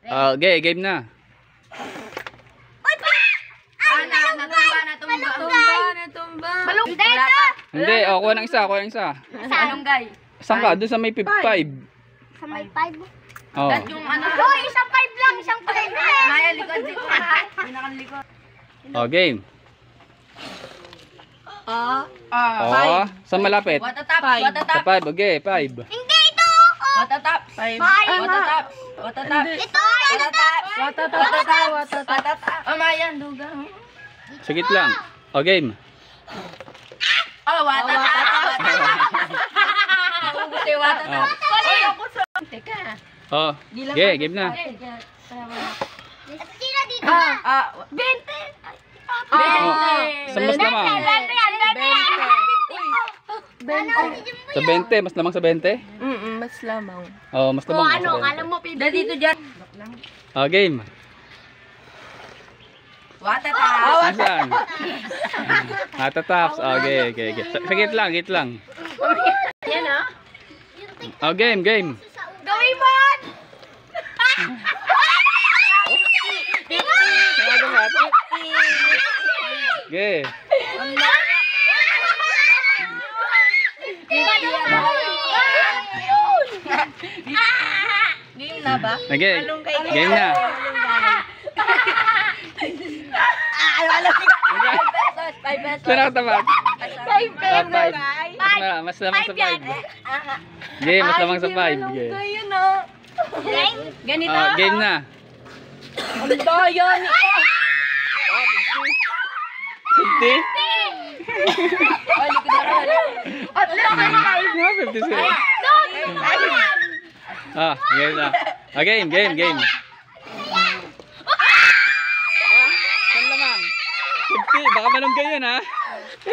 Okay, game na. Natumba. Malunggay. Hindi, kuha ng isa, kuha ng isa. Malunggay. Saan ka? Doon sa may 5. Sa may 5. Oh. At yung ano. Hoy, isang 5 lang, isang 5 lang. Maya, likod. Pinakalikod. Oh, game. Oh, sa malapit. Watatap. Sa 5, okay, 5. Hindi, ito. Watatap. Watatap. Watatap. Ito. Watatap. Maya, duga. Sagit lang. Oh, game. Oh, watatap. Naubos yung watatap. Teka. Oh, okay, game na. Sino dito? 20. Oh, sa mas lamang. Sa 20, mas lamang sa 20? Mas lamang. Oh, mas lamang. Ano, alam mo, Dito dito dyan. Oh, game. Watatap. Asan? Matataps. Okay, okay, okay. Sagit lang, sagit lang. Yan ah. Oh, game, game. Gawin mo! Okay. Game na ba? Okay, game na. Alam ko. 5 pesos. Saan ako tapat? 5 5. Mas lamang sa 5. Okay, mas lamang sa 5. Okay. Ayun ah. Ganito. Oh, game na. Ang daya ni 50? Oh, likod na rin. At lang Ah, 56. Ah, game na. Ah, game, game, game. Saan lamang? 50, baka malunggay yun ha.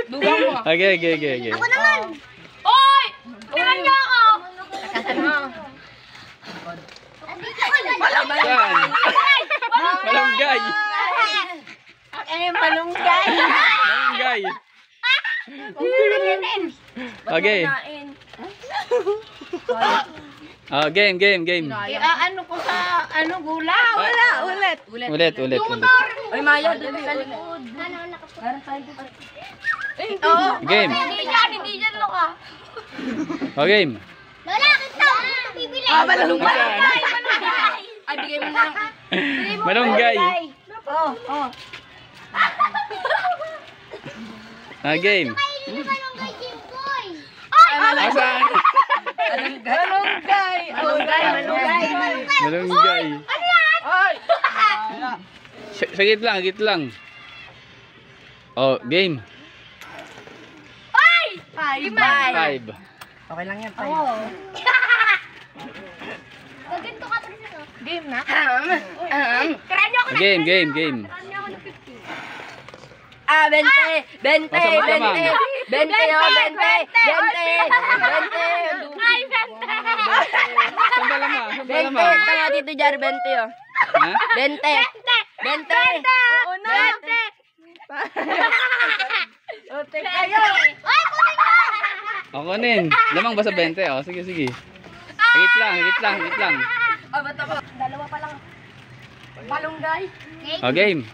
Dugang mo. Okay, okay, okay, okay. Ako naman. Oy! Tingnan niyo ako. Kasan mo. Saan? Malunggay. Ay, malunggay. Malunggay. Okay. Oh, game, game, game. Ano ko sa gula? Wala, ulit. Ulit, ulit, ulit. Ay, Maya, doon sa likod. Meron tayo dito. Oo. Game. Hindi dyan loka. Oh, game. Lola, kita. Bibili. Malunggay. Malunggay. Ay, bigay mo na. Malunggay. Oh. Ah, game. Kainin naman ng gajin boy. Asan? Malunggay. Malunggay. Ay. Sagit lang, sagit lang. Oh, game. 5. Okay lang yan. Gaganto ka pa rin ako. Game na. Tirahan niyo ako ng Game, game, game. Tirahan niyo ako ng 50. 20. Masa malamang. 20. Ay, 20. Saan ba lamang? Saan ba lamang? Tanga dito dyan, 20 oh. Ha? 20. 20. Oo na. 20. O, kayo. Ay, kunin ko. Ako nin. Lamang ba sa 20? Oh, sige, sige. Sagit lang, sagit lang, sagit lang. Ba't ako? Dalawa pa lang. Malunggay. Oh, game.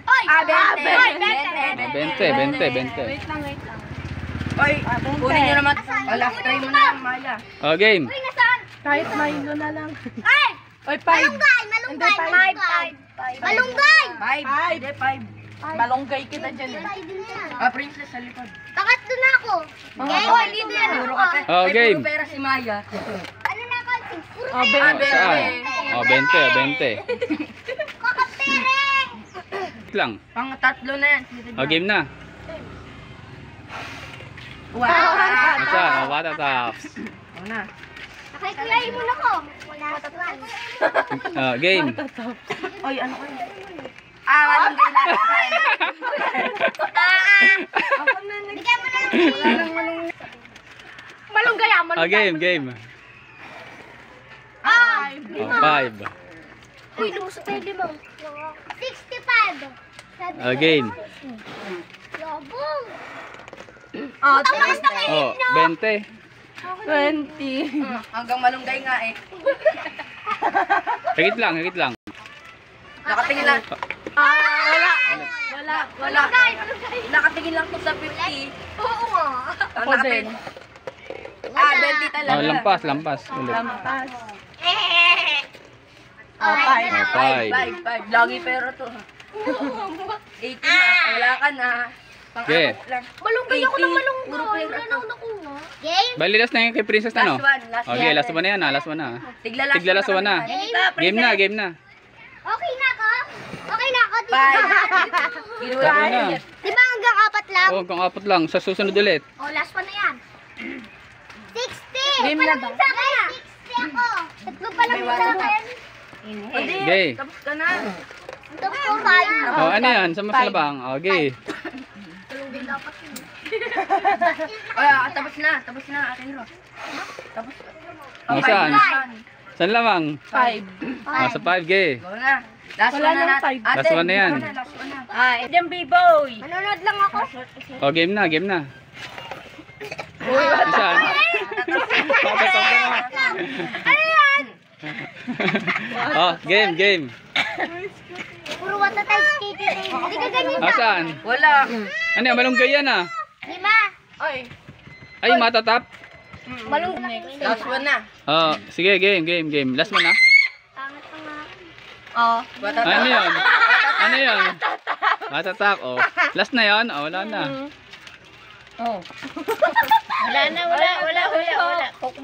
Oy! 20. 20. Wait lang. Oy, kunin nyo naman. Last try mo na yan, Maya. Oh, game. Uy, nasaan? Kahit Milo na lang. Ay! Oy, 5. Malunggay. Malunggay. 5. Hindi, 5. Malunggay kita dyan. Malunggay din yan. Princess sa likod. Pangatlo na ako. Okay, dito yan. Puro ka tayo. Oh, Ay, game. puro pera si Maya. Ano na ako? Puro Oh, saan? Oh, 20. kakapere. Sagit lang. Pang tatlo na yan. Oh, game na. Wow. Saan? Oh, Watataps. Oo na. Nakikuyain mo na ko. Wala sa plan. Oh, game. Oy, ano ko yun? Malunggay na. Ako na Bigyan mo na lang. Wala lang malunggay. Malunggay ah, Oh, game, game. Ah! Oh, 5. Uy, lumusot tayo limang. 65. Oh, game. Labong. Tamas na Oh, 20. 20. Hanggang malunggay nga eh. Higit lang, higit lang. Nakatingin lang. Wala. Nakatingin lang to sa 50. Oo nga. Ako din. 20 talaga. Oh, lampas, lampas. Ulit. Lampas. Oh, 5. 5. Lagi pero to. 80 na. Wala ka na. Okay. Pang-apat lang. Malunggay ako ng malunggay. Puro player Wala to. na ako nakuha. Game? Bali, last na yung kay Princess na, no? Last one. Okay, last one na yan, last one na. Tigla Tigla last one na. Game na, game na. Okay na ako? Okay na ako. 5. Ginawa Okay na. na. Di ba hanggang 4 lang? Oh, kung apat lang, sa susunod ulit. Oh, last one na yan. 60! Game na ba? Sa akin 60 ako. Tatlo pa lang May sa wala. akin. Okay. Tapos ka na. Tapos ko 5. Oh, ano yan? Sa masalabang. Okay. Tapos na. Tapos na, Ate Ro. Tapos. Oh, saan? Saan lamang? 5. Ah, sa 5, okay. Go na. Last one na natin. Last one na yan. Last one na. Diyan, B-boy. Manonood lang ako. Oh, game na, game na. Saan? Papatok na. Ano yan? Oh, game, game. Puro wata tayo skate. Hindi ka ganyan Ah, ka. saan? Wala. Ano yan? Malunggay yan, ah. 5. Ay, matatap. Malunggay. Last one na. Oh, sige, game, game, game. Last one na. Pangit pa nga. Ano yun? Ano yun? Matatap, oh. Last na yun? Oh, wala na. Wala na, wala.